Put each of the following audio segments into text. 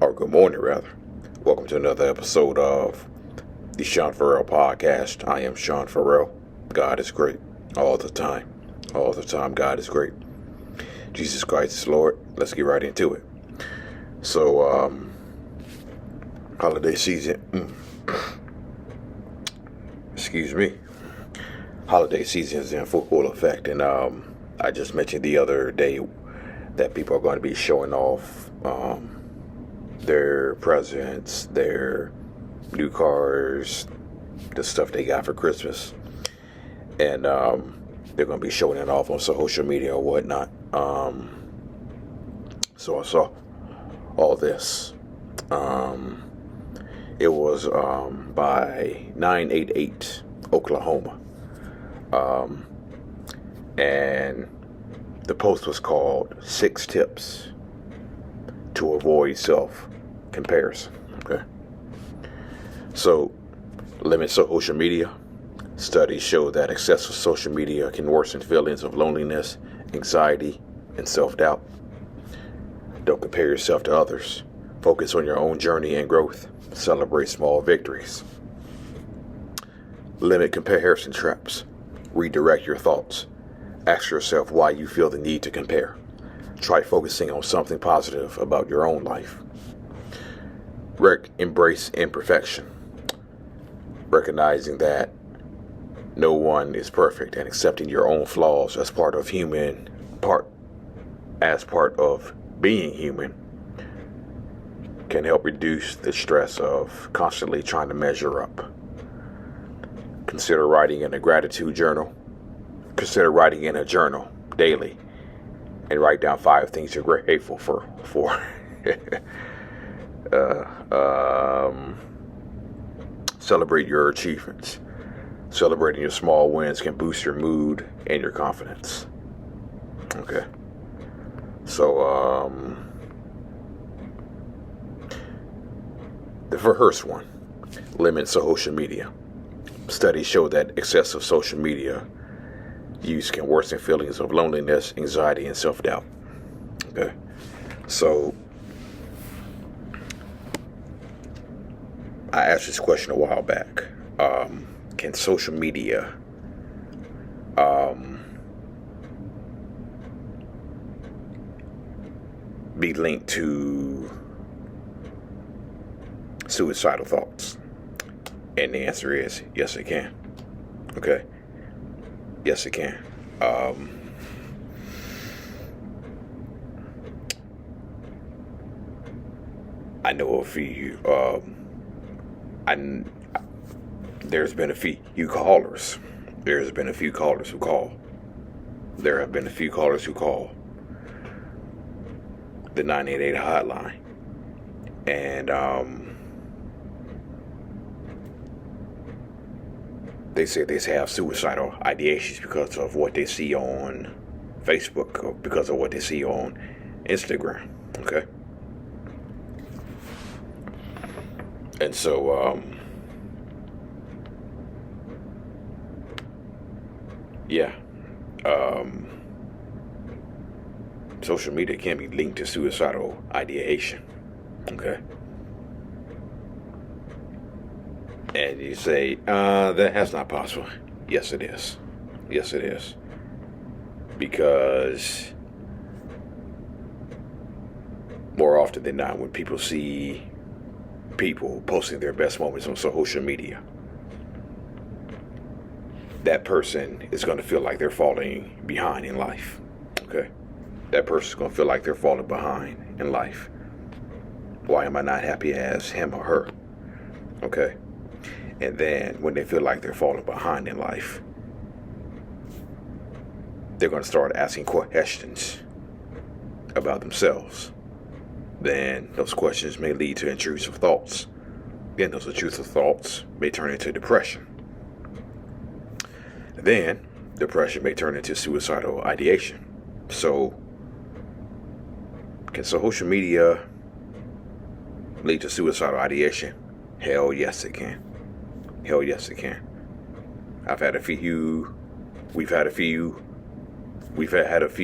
or good morning rather. Welcome to another episode of the Sean Farrell Podcast. I am Sean Farrell. God is great all the time. All the time, God is great. Jesus Christ is Lord. Let's get right into it. So, holiday season. Excuse me. Holiday season is in full effect, and I just mentioned the other day that people are going to be showing off their presents, their new cars, the stuff they got for Christmas, and they're going to be showing it off on social media or whatnot. So I saw all this. It was by 988 Oklahoma, and the post was called 6 Tips to Avoid Self-Comparison. Okay. So, limit social media. Studies show that excessive social media can worsen feelings of loneliness, anxiety, and self-doubt. Don't compare yourself to others. Focus on your own journey and growth. Celebrate small victories. Limit comparison traps. Redirect your thoughts. Ask yourself why you feel the need to compare. Try focusing on something positive about your own life. Embrace imperfection. Recognizing that no one is perfect and accepting your own flaws as part of being human can help reduce the stress of constantly trying to measure up. Consider writing in a gratitude journal. Consider writing in a journal daily and write down 5 things you're grateful for. Celebrate your achievements. Celebrating your small wins can boost your mood and your confidence. Okay. So, the first one, limit social media. Studies show that excessive social media use can worsen feelings of loneliness, anxiety, and self-doubt. Okay. So, I asked this question a while back. Can social media be linked to suicidal thoughts? And the answer is yes, it can. Okay. Yes, it can. I know a few. There's been a few callers. There's been a few callers who call. There have been a few callers who call the 988 hotline, and they say they have suicidal ideations because of what they see on Facebook or because of what they see on Instagram. Okay. And so, social media can be linked to suicidal ideation. Okay. And you say, that's not possible. Yes, it is. Yes, it is. Because more often than not, when people see people posting their best moments on social media, that person is going to feel like they're falling behind in life. Okay. That person's going to feel like they're falling behind in life. Why am I not happy as him or her? Okay. And then when they feel like they're falling behind in life, they're going to start asking questions about themselves. Then those questions may lead to intrusive thoughts. Then those intrusive thoughts may turn into depression. Then depression may turn into suicidal ideation. So, can social media lead to suicidal ideation? Hell yes, it can. Hell yes, it can. We've had a few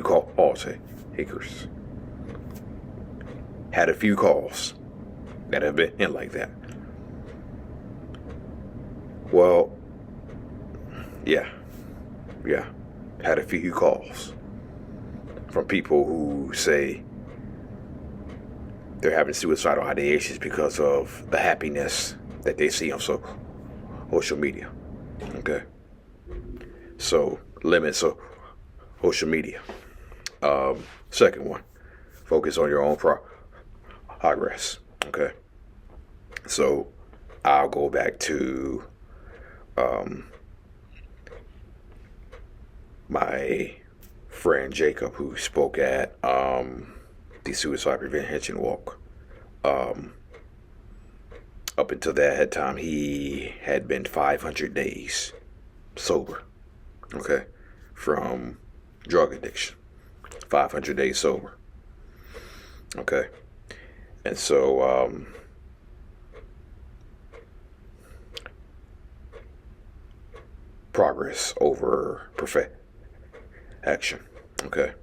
calls. Had a few calls that have been in like that. Well, yeah. Had a few calls from people who say they're having suicidal ideations because of the happiness that they see on social media. Okay. So limit social media. Second one, focus on your own progress. Okay. So I'll go back to my friend Jacob, who spoke at the suicide prevention walk. Up until that time, he had been 500 days sober. Okay, from drug addiction. 500 days sober. Okay, and so progress over perfection. Okay,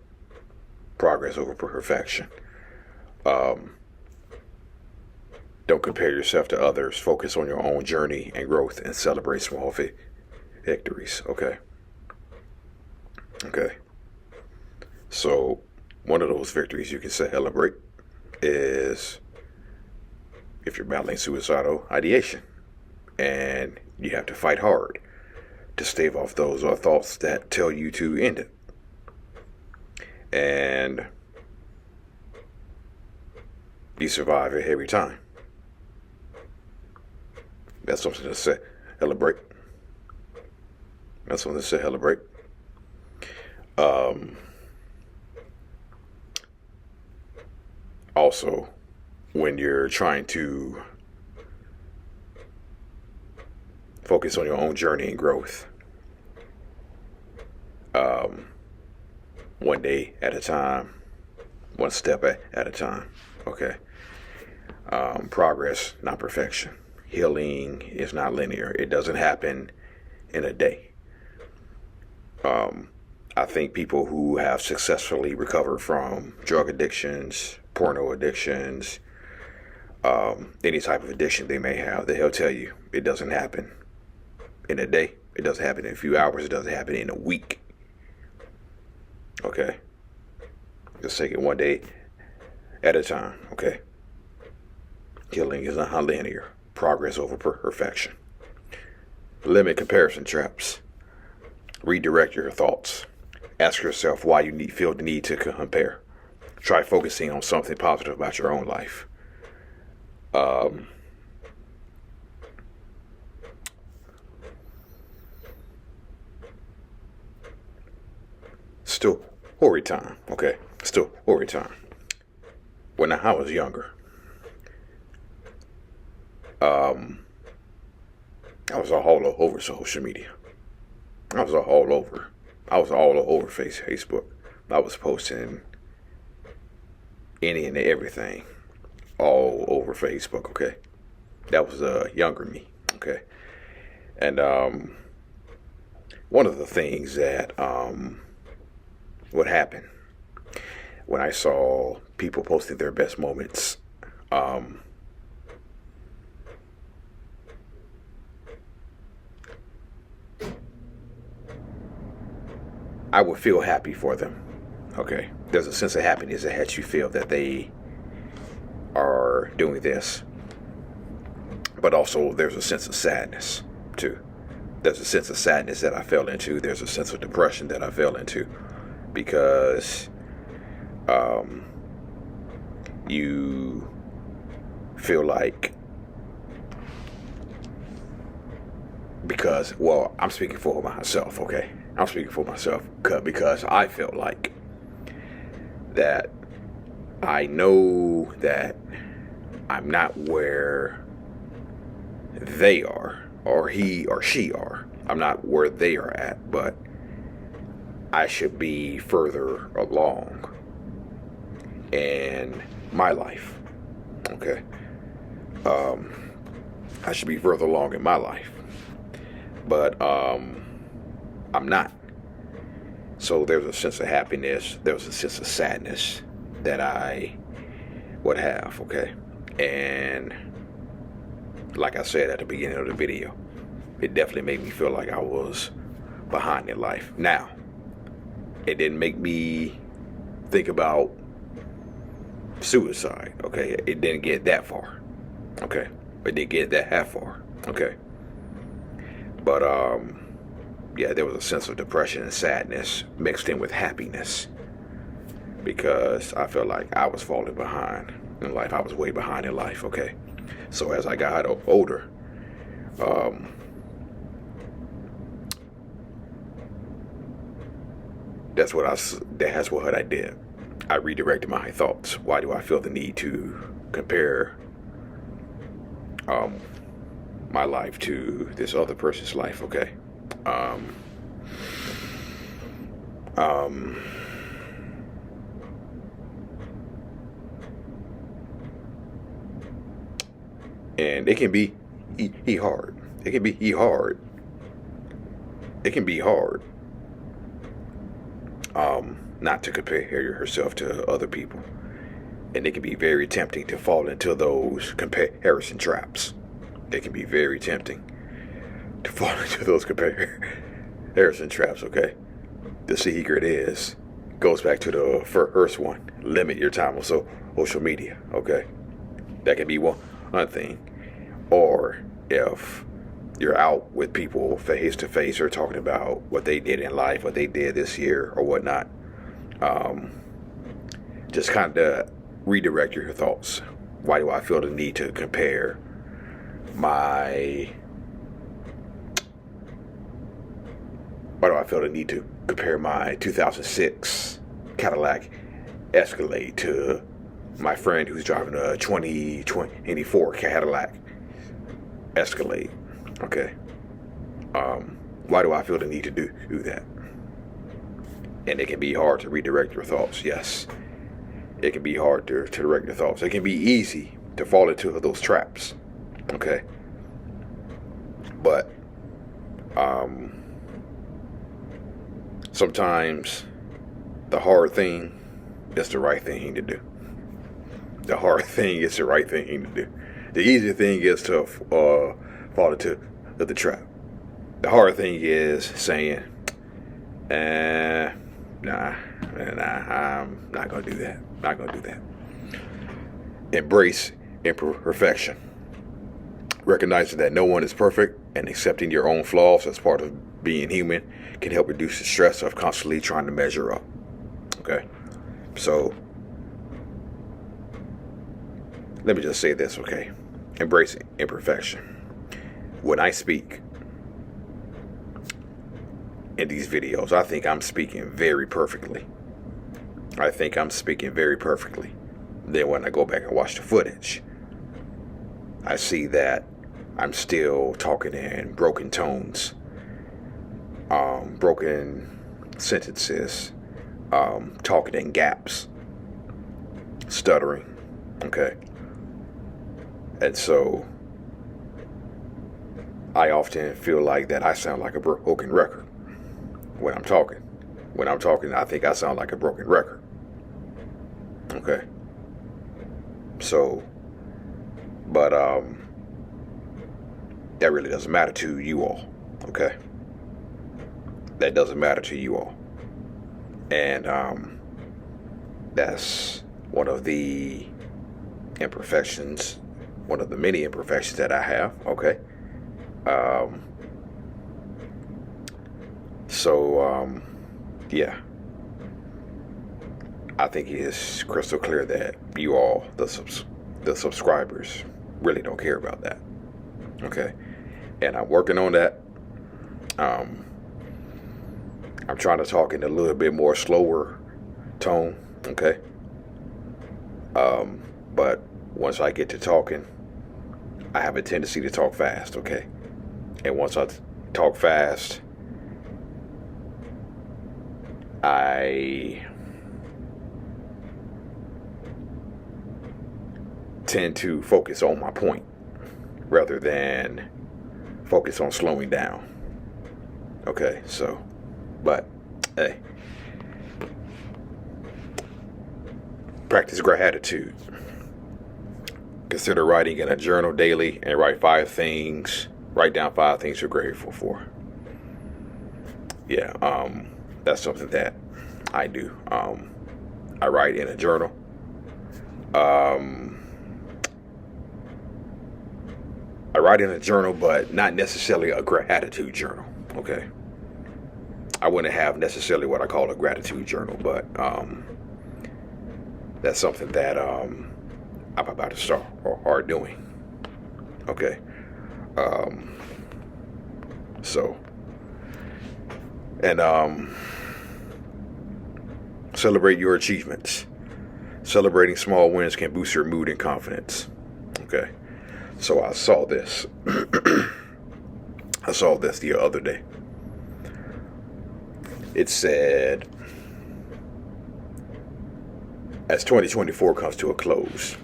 progress over perfection. Don't compare yourself to others. Focus on your own journey and growth, and celebrate small victories. Okay. So one of those victories you can celebrate is if you're battling suicidal ideation, and you have to fight hard to stave off those thoughts that tell you to end it. And you survive it every time. That's something to celebrate. That's something to celebrate. Also, when you're trying to focus on your own journey and growth, one day at a time, one step at a time. Okay. Progress, not perfection. Healing is not linear. It doesn't happen in a day. I think people who have successfully recovered from drug addictions, porno addictions, any type of addiction they may have, they'll tell you it doesn't happen in a day. It doesn't happen in a few hours. It doesn't happen in a week. Okay. Just take it one day at a time. Okay. Healing is not linear. Progress over perfection. Limit comparison traps. Redirect your thoughts. Ask yourself why you feel the need to compare. Try focusing on something positive about your own life. Story time. Okay. Story time. When I was younger, I was all over social media. I was all over Facebook. I was posting any and everything all over Facebook. Okay. That was younger me. Okay. And one of the things that would happen when I saw people posting their best moments, I would feel happy for them. Okay. There's a sense of happiness that helps you feel that they are doing this. But also there's a sense of sadness too. There's a sense of sadness that I fell into. There's a sense of depression that I fell into because you feel like, I'm speaking for myself, okay? I'm speaking for myself because I felt like that I know that I'm not where they are, or he or she are. I'm not where they are at, but I should be further along in my life. Okay. I should be further along in my life. But I'm not. So there's a sense of happiness, there's a sense of sadness that I would have, okay? And like I said at the beginning of the video, it definitely made me feel like I was behind in life. Now, it didn't make me think about suicide, okay? It didn't get that far, okay? It didn't get that half far, okay? But, yeah, there was a sense of depression and sadness mixed in with happiness, because I felt like I was falling behind in life. I was way behind in life, okay? So as I got older, that's what I did. I redirected my thoughts. Why do I feel the need to compare my life to this other person's life? Okay. And it can be hard. It can be hard. It can be hard. Not to compare yourself to other people. And it can be very tempting to fall into those comparison traps. It can be very tempting to fall into those comparison traps, okay? The secret goes back to the first one. Limit your time on social media, okay? That can be one thing. Or if you're out with people face to face or talking about what they did in life, what they did this year or whatnot, just kind of redirect your thoughts. Why do I feel the need to compare my 2006 Cadillac Escalade to my friend who's driving a 2024 Cadillac Escalade? Okay. Why do I feel the need to do that? And it can be hard to redirect your thoughts. Yes. It can be hard to direct your thoughts. It can be easy to fall into those traps. Okay. But sometimes the hard thing is the right thing to do. The hard thing is the right thing to do. The easy thing is to fall into the trap. The hard thing is saying, nah, I'm not gonna do that. Not gonna do that. Embrace imperfection. Recognizing that no one is perfect and accepting your own flaws as part of being human can help reduce the stress of constantly trying to measure up. Okay? So, let me just say this, okay? Embrace imperfection. When I speak in these videos, I think I'm speaking very perfectly. Then when I go back and watch the footage, I see that I'm still talking in broken tones, broken sentences, talking in gaps, stuttering, okay? And so I often feel like that I sound like a broken record when I'm talking. When I'm talking, I think I sound like a broken record. Okay. So, but that really doesn't matter to you all. Okay. That doesn't matter to you all. And that's one of the imperfections, one of the many imperfections that I have. Okay. Yeah, I think it is crystal clear that you all, the subscribers, really don't care about that. Okay, and I'm working on that. I'm trying to talk in a little bit more slower tone. Okay, but once I get to talking, I have a tendency to talk fast. Okay, and once I talk fast, I tend to focus on my point rather than focus on slowing down. Okay, so, but hey, practice gratitude. consider writing in a journal daily and write down 5 things you're grateful for. Yeah, that's something that I do. I write in a journal. I write in a journal, but not necessarily a gratitude journal. Okay. I wouldn't have necessarily what I call a gratitude journal, but that's something that I'm about to start doing. Okay. Celebrate your achievements. Celebrating small wins can boost your mood and confidence. Okay. So I saw this. I saw this the other day. It said, as 2024 comes to a close,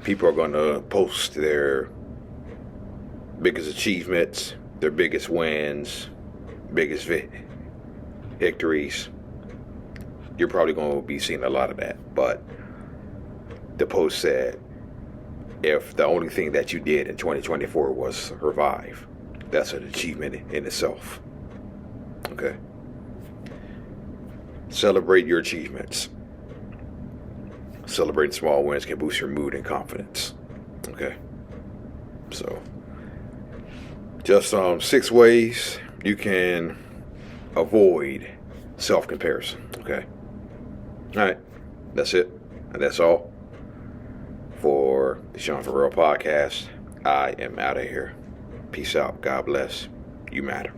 people are going to post their biggest achievements, their biggest wins, biggest victories. You're probably going to be seeing a lot of that. But the post said, if the only thing that you did in 2024 was survive, that's an achievement in itself. Okay. Celebrate your achievements. Celebrating small wins can boost your mood and confidence. Okay. So, just 6 ways you can avoid self-comparison. Okay. All right. That's it. And that's all for the Sean For Real podcast. I am out of here. Peace out. God bless. You matter.